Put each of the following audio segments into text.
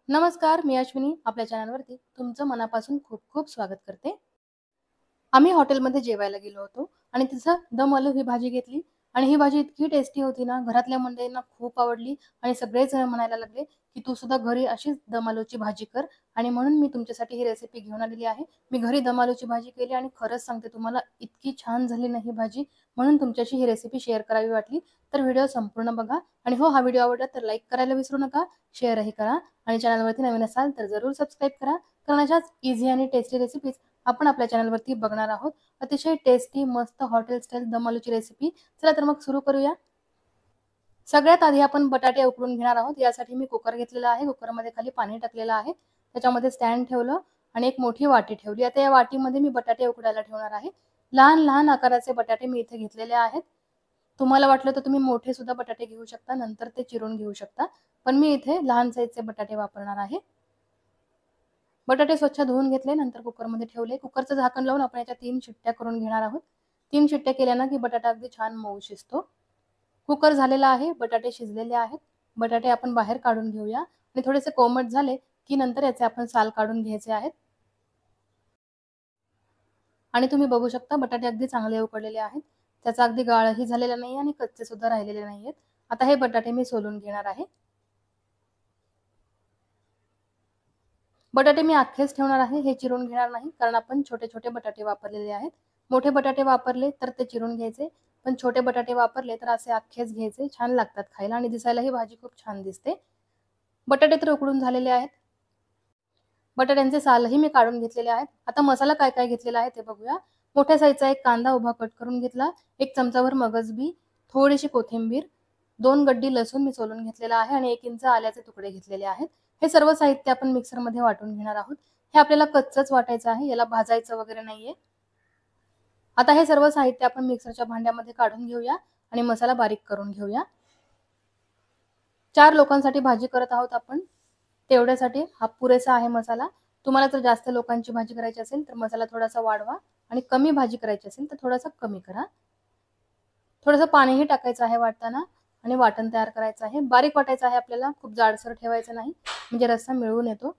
नमस्कार, मी अश्विनी आपल्या चॅनलवरती तुमचं मनापासून खूप खूप स्वागत करते. आम्ही हॉटेलमध्ये जेवायला गेलो होतो आणि तिथं दम आलू ही भाजी घेतली आणि ही भाजी इतकी टेस्टी होती ना, घरातल्या मंडळींना खूप आवडली आणि सगळेच जण म्हणायला लागले, की "तू सुद्धा घरी अशीच दम आलूची भाजी कर." आणि म्हणून मी तुमच्यासाठी ही रेसिपी घेऊन आलेली आहे. मी घरी दम आलूची भाजी केली आणि खरंच सांगते तुम्हाला इतकी छान झाली ना ही भाजी, म्हणून तुमच्याशी ही रेसिपी शेअर करावी वाटली. तर व्हिडिओ संपूर्ण बघा आणि हो, हा व्हिडिओ आवडला तर लाईक करायला विसरू नका, शेअरही करा आणि चॅनलवरती नवीन असाल तर जरूर सबस्क्राईब करा. कारण अशाच ईझी आणि टेस्टी रेसिपीज आपण आपल्या चॅनलवरती बघणार आहोत. अतिशय टेस्टी मस्त हॉटेल स्टाईल दम आलूची रेसिपी. चला तर मग सुरू करूया. सगळ्यात आधी आपण बटाटे उकडून घेणार आहोत. यासाठी मी कुकर घेतलेला आहे. कुकरमध्ये खाली पाणी टाकलेलं आहे. त्याच्यामध्ये स्टँड ठेवलं आणि एक मोठी वाटी ठेवली. आता या वाटीमध्ये मी बटाटे उकडायला ठेवणार आहे. लहान लहान आकाराचे बटाटे मी इथे घेतलेले आहेत. तुम्हाला वाटलं तर तुम्ही मोठे सुद्धा बटाटे घेऊ शकता, नंतर ते चिरून घेऊ शकता. पण मी इथे लहान साईजचे बटाटे वापरणार आहे. बटाटे स्वच्छ धुवून घेतले, नंतर कुकरमध्ये ठेवले. कुकरचं झाकण लावून आपण याच्या 3 शिट्ट्या करून घेणार आहोत. 3 शिट्ट्या केल्यानं की बटाटा अगदी छान मऊ शिजतो. कुकर झालेला आहे, बटाटे शिजलेले आहेत. बटाटे आपण बाहेर काढून घेऊया आणि थोडेसे कोमट झाले की नंतर याचे आपण साल काढून घ्यायचे आहेत. आणि तुम्ही बघू शकता बटाटे अगदी चांगले उकडलेले आहेत. त्याचा अगदी गाळही झालेला नाही आणि कच्चे सुद्धा राहिलेले नाहीयेत. आता हे बटाटे मी सोलून घेणार आहे. बटाटे मी अख्खेच ठेवणार आहे, हे चिरून घेणार नाही, कारण आपण छोटे छोटे बटाटे वापरलेले आहेत. मोठे बटाटे वापरले तर ते चिरून घ्यायचे, पण छोटे बटाटे वापरले तर असे अख्खेच घ्यायचे. छान लागतात खायला आणि दिसायला ही भाजी खूप छान दिसते. बटाटे तर उकडून झालेले आहेत. बटाट्यांचे सालही मी काढून घेतलेले आहेत. आता मसाला काय काय घेतलेला आहे ते बघूया. मोठ्या साईजचा एक कांदा उभा कट करून घेतला, 1 चमचाभर मगजबी, थोडीशी कोथिंबीर, 2 गड्डी लसूण मी सोलून घेतलेला आहे आणि 1 इंच आल्याचे तुकडे घेतलेले आहेत. हे सर्व साहित्य आपण मिक्सरमध्ये वाटून घेणार आहोत. हे आपल्याला कच्चंच वाटायचं आहे, याला भाजायचं वगैरे नाहीये. आता हे सर्व साहित्य आपण मिक्सरच्या भांड्यामध्ये काढून घेऊया आणि मसाला बारीक करून घेऊया. 4 लोकांसाठी भाजी करत आहोत आपण. तेवढ्यासाठी हा पुरेसा आहे मसाला. तुम्हाला जर जास्त लोकांची भाजी करायची असेल तर मसाला थोडासा वाढवा आणि कमी भाजी करायची असेल तर थोडासा कमी करा. थोडंसं पाणीही टाकायचं आहे वाटताना आणि वाटण तयार करायचं आहे. बारीक वाटायचं आहे आपल्याला, खूप जाडसर ठेवायचं नाही, म्हणजे रस्सा मिळून येतो.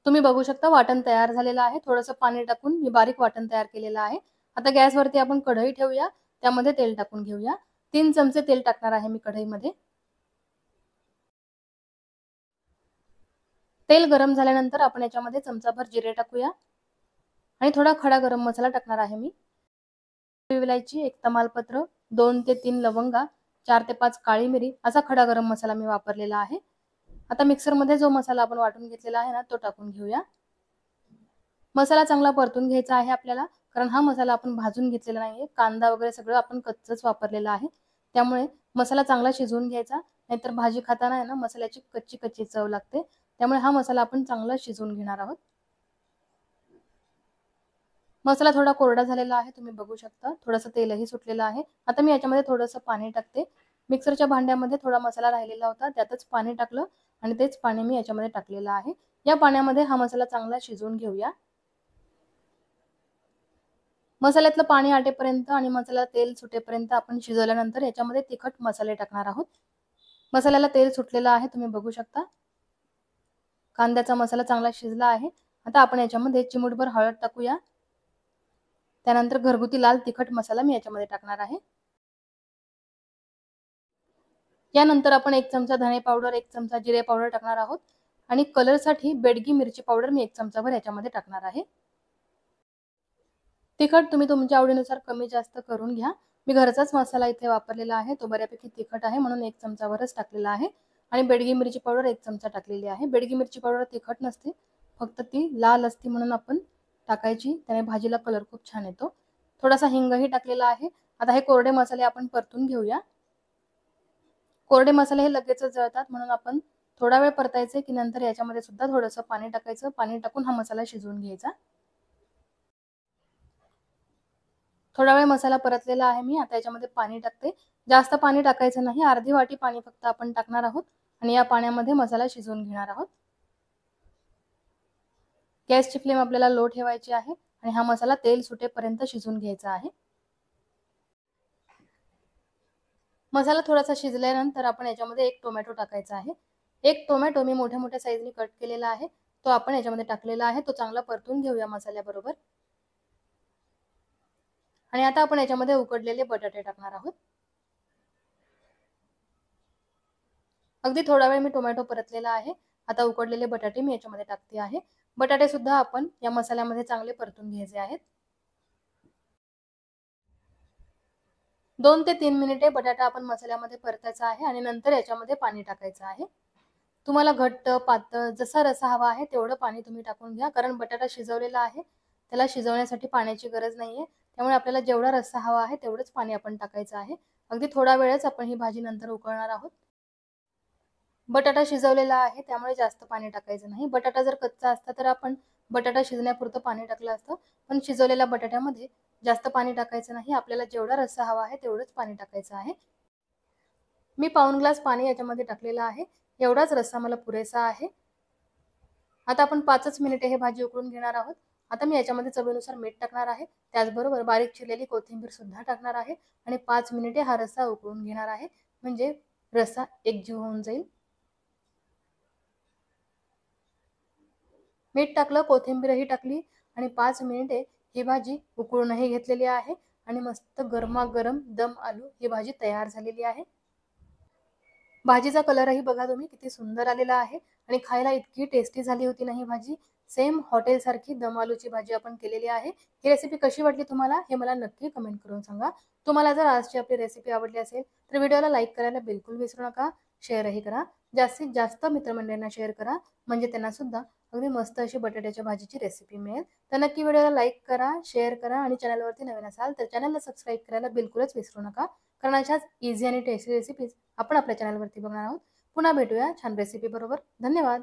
तुम्ही बघू शकता वाटण तयार झालेलं आहे. थोडंसं पाणी टाकून मी बारीक वाटण तयार केलेलं आहे. आता गॅसवरती आपण कढई ठेवूया, त्यामध्ये तेल टाकून घेऊया. 3 चमचे तेल टाकणार आहे मी कढईमध्ये. तेल गरम झाल्यानंतर आपण याच्यामध्ये चमचाभर जिरे टाकूया आणि थोडा खडा गरम मसाला टाकणार आहे मी. विलायची, 1 तमालपत्र, 2 ते 3 लवंगा, 4 ते 5 काळी मिरी असा खडा गरम मसाला मी वापरलेला आहे. आता मिक्सरमध्ये जो मसाला आपण वाटून घेतलेला आहे ना, तो टाकून घेऊया. मसाला चांगला परतून घ्यायचा आहे आपल्याला, कारण हा मसाला आपण भाजून घेतलेला नाहीये. कांदा वगैरे सगळं आपण कच्चंच वापरलेलं आहे. त्यामुळे मसाला चांगला शिजवून घ्यायचा, नाहीतर भाजी खाताना आहे ना मसाल्याची कच्ची कच्ची चव लागते. त्यामुळे हा मसाला आपण चांगला शिजवून घेणार आहोत. मसाला थोडा कोरडा झालेला आहे, तुम्ही बघू शकता. थोडंसं तेलही सुटलेलं आहे. आता मी याच्यामध्ये थोडंसं पाणी टाकते. मिक्सरच्या भांड्यामध्ये थोडा मसाला राहिलेला होता, त्यातच पाणी टाकलं आणि तेच पाणी मी याच्यामध्ये टाकलेलं आहे. या पाण्यामध्ये हा मसाला चांगला शिजवून घेऊया. मसाल्यातलं पाणी आटेपर्यंत आणि मसाला तेल सुटेपर्यंत आपण शिजवल्यानंतर याच्यामध्ये तिखट मसाले टाकणार आहोत. मसाल्याला तेल सुटलेलं आहे, तुम्ही बघू शकता. कांद्याचा मसाला चांगला शिजला आहे. आता आपण याच्यामध्ये चिमूटभर हळद टाकूया. त्यानंतर घरगुती लाल तिखट मसाला मी याच्यामध्ये टाकणार आहे. यानंतर आपण 1 चमचा धणे पावडर, 1 चमचा जिरे पावडर टाकणार आहोत आणि कलरसाठी बेडगी मिरची पावडर मी 1 चमचाभर याच्यामध्ये टाकणार आहे. तिखट तुम्ही तुमच्या आवडीनुसार कमी जास्त करून घ्या. मी घरचाच मसाला इथे वापरलेला आहे, तो बऱ्यापैकी तिखट आहे म्हणून 1 चमचाभरच टाकलेला आहे आणि बेडगी मिरची पावडर 1 चमचा टाकलेली आहे. बेडगी मिरची पावडर तिखट नसते, फक्त ती लाल असते म्हणून आपण टाकायची. त्याने भाजीला कलर खूप छान येतो. थोडासा हिंगही टाकलेला आहे. आता हे कोरडे मसाले आपण परतून घेऊया. कोरडे मसाले हे लगेचच जळतात म्हणून आपण थोडा वेळ परतायचे की नंतर याच्यामध्ये सुद्धा थोडंसं पाणी टाकायचं. पाणी टाकून हा मसाला शिजवून घ्यायचा. थोडा वेळ मसाला परतलेला आहे मी. आता याच्यामध्ये पाणी टाकते. जास्त पाणी टाकायचं नाही, अर्धी वाटी पाणी फक्त आपण टाकणार आहोत आणि या पाण्यामध्ये मसाला शिजवून घेणार आहोत. गॅसची फ्लेम आपल्याला लो ठेवायची आहे आणि हा मसाला तेल सुटेपर्यंत शिजवून घ्यायचा आहे. मसाला थोडासा शिजल्यानंतर आपण याच्यामध्ये 1 टोमॅटो टाकायचा आहे. एक टोमॅटो मी मोठ्या मोठ्या साईजने कट केलेला आहे, तो आपण याच्यामध्ये टाकलेला आहे. तो चांगला परतून घेऊया मसाल्याबरोबर. आणि आता आपण याच्यामध्ये उकडलेले बटाटे टाकणार आहोत. अगदी थोडा वेळ मी टोमॅटो परतलेला आहे. आता उकडलेले बटाटे मी याच्यामध्ये टाकते आहे. बटाटे सुद्धा आपण या मसाल्यामध्ये चांगले परतून घ्यायचे आहेत. 2 ते 3 मिनिटे बटाटा आपण मसाल्यामध्ये परतायचा आहे आणि नंतर याच्यामध्ये पाणी टाकायचं आहे. तुम्हाला घट्ट, पातळ जसा रस्सा हवा आहे तेवढं पाणी तुम्ही टाकून घ्या, कारण बटाटा शिजवलेला आहे. त्याला शिजवण्यासाठी पाण्याची गरज नाहीये. त्यामुळे आपल्याला जेवढा रस्सा हवा आहे तेवढंच पाणी आपण टाकायचं आहे. अगदी थोडा वेळच आपण ही भाजी नंतर उकळणार आहोत. बटाटा शिजवलेला आहे त्यामुळे जास्त पाणी टाकायचं नाही. बटाटा जर कच्चा असता तर आपण बटाटा शिजण्यापुरतं पाणी टाकलं असतं. पण शिजवलेल्या बटाट्यामध्ये जास्त पाणी टाकायचं नाही. आपल्याला जेवढा रस्सा हवा आहे तेवढंच पाणी टाकायचं आहे. मी पाऊण ग्लास पाणी याच्यामध्ये टाकलेलं आहे. एवढाच रस्सा मला पुरेसा आहे. आता आपण 5च मिनिटे हे भाजी उकळून घेणार आहोत. आता मी याच्यामध्ये चवीनुसार मीठ टाकणार आहे. त्याचबरोबर बारीक चिरलेली कोथिंबीर सुद्धा टाकणार आहे आणि 5 मिनिटे हा रस्सा उकळून घेणार आहे. म्हणजे रस्सा एकजीव होऊन जाईल. मीठ टाकलं, कोथिंबीरही टाकली आणि 5 मिनिटे ही भाजी उकळूनही घेतलेली आहे आणि मस्त गरमागरम दम आलू ही भाजी तयार झालेली आहे. भाजीचा कलरही बघा तुम्ही किती सुंदर आलेला आहे आणि खायला इतकी टेस्टी झाली होती ना ही भाजी. सेम हॉटेलसारखी दम आलूची भाजी आपण केलेली आहे. ही रेसिपी कशी वाटली तुम्हाला हे मला नक्की कमेंट करून सांगा. तुम्हाला जर आजची आपली रेसिपी आवडली असेल तर व्हिडिओला लाईक करायला बिलकुल विसरू नका. शेअरही करा. जास्तीत जास्त मित्रमंडळींना शेअर करा, म्हणजे त्यांना सुद्धा अगदी मस्त अशी बटाट्याच्या भाजीची रेसिपी मिळेल. तर नक्की व्हिडिओला लाईक करा, शेअर करा आणि चॅनलवरती नवीन असाल तर चॅनलला सबस्क्राईब करायला बिलकुलच विसरू नका. कारण अशाच इझी आणि टेस्टी रेसिपीज आपण आपल्या चॅनलवरती बघणार आहोत. पुन्हा भेटूया छान रेसिपी बरोबर. धन्यवाद.